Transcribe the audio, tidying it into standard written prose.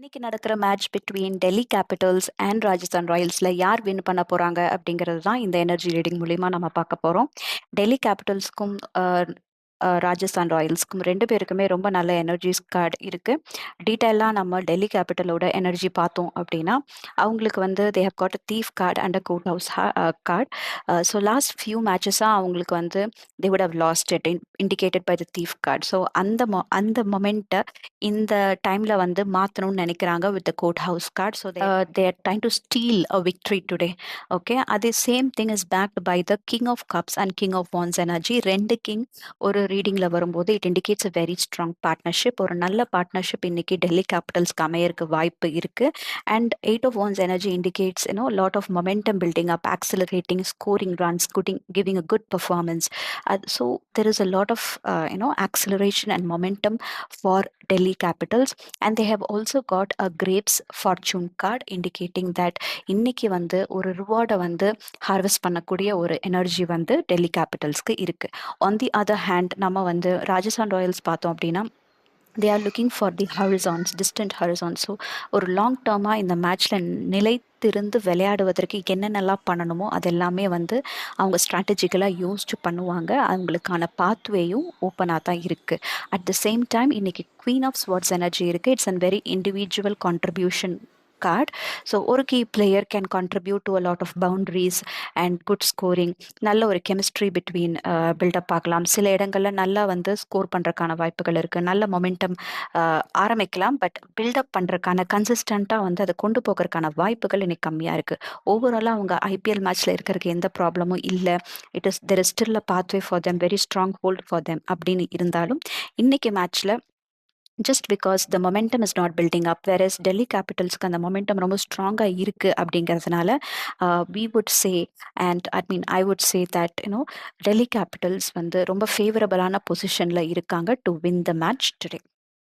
இன்னைக்கு நடக்கிற match between Delhi Capitals and Rajasthan ராயல்ஸ்ல யார் வின் பண்ண போறாங்க அப்படிங்கிறது தான் இந்த எனர்ஜி ரீடிங் மூலியமா நம்ம பார்க்க போறோம். டெல்லி கேபிட்டல்ஸ்க்கும் ராஜஸ்தான் ராயல்ஸ்க்கும் ரெண்டு பேருக்குமே ரொம்ப நல்ல எனர்ஜிஸ் கார்டு இருக்கு. டீட்டெயிலாக நம்ம டெல்லி கேபிட்டலோட எனர்ஜி பார்த்தோம் அப்படின்னா அவங்களுக்கு வந்து they have got a thief card and a court house card. So last few மேட்சஸாக அவங்களுக்கு வந்து they would have lost it indicated by the thief card. So அந்த மொமெண்ட்டை இந்த டைம்ல வந்து மாத்தணும்னு நினைக்கிறாங்க with the court house card. So they are trying to steal a victory today. Okay, அதே same thing is backed by the king of cups and king of வான்ஸ் energy. ரெண்டு king ஒரு ரீடிங்ல வரும்போது it indicates a very strong partnership. ஒரு நல்ல partnership இன்னைக்கு டெல்லி கேபிட்டல்ஸ்க்கு அமையறதுக்கு வாய்ப்பு இருக்கு. And eight of வான்ஸ் energy indicates lot of momentum building up, accelerating, scoring runs, giving a good performance. So there is a lot of acceleration and momentum for Delhi Capitals, and they have also got a grapes fortune card indicating that இன்னைக்கு வந்து ஒரு ரிவார்டை வந்து harvest பண்ணக்கூடிய ஒரு energy வந்து டெல்லி கேபிட்டல்ஸ்க்கு இருக்கு. On the other hand நம்ம வந்து ராஜஸ்தான் ராயல்ஸ் பார்த்தோம் அப்படின்னா they are looking for the horizons, distant horizons. So ஒரு லாங் டேர்மாக இந்த மேட்ச்சில் நிலைத்திருந்து விளையாடுவதற்கு என்னென்னலாம் பண்ணணுமோ அதெல்லாமே வந்து அவங்க ஸ்ட்ராட்டஜிக்கலாக யோசிச்சு பண்ணுவாங்க. அவங்களுக்கான பாத்வேயும் ஓப்பனாக தான் இருக்குது. அட் த சேம் டைம் இன்னைக்கு குவீன் ஆஃப் ஸ்வார்ட்ஸ் எனர்ஜி இருக்குது. It's an very individual contribution card. So ஒரு key player can contribute to a lot of boundaries and good scoring. நல்ல ஒரு கெமிஸ்ட்ரி பிட்வீன் பில்டப் பார்க்கலாம். சில இடங்கள்ல நல்லா வந்து ஸ்கோர் பண்றதுக்கான வாய்ப்புகள் இருக்கு. நல்ல மொமெண்டம் ஆரம்பிக்கலாம், பட் பில்டப் பண்றதுக்கான கன்சிஸ்டண்டா வந்து அதை கொண்டு போகிறதுக்கான வாய்ப்புகள் இன்னைக்கு கம்மியா இருக்கு. ஓவராலா அவங்க ஐபிஎல் மேட்ச்ல இருக்கிறதுக்கு எந்த ப்ராப்ளமும் இல்லை. There is still a pathway for them, very strong hold for them அப்படின்னு இருந்தாலும் இன்னைக்கு மேட்ச்ல just because the momentum is not building up, whereas Delhi Capitalsக்கு அந்த momentum ரொம்ப ஸ்ட்ராங்கா இருக்கு அப்படிங்கிறதுனால we would say, and I would say that Delhi Capitals வந்து ரொம்ப ஃபேவரபிளான பொசிஷன்ல இருக்காங்க to win the match today.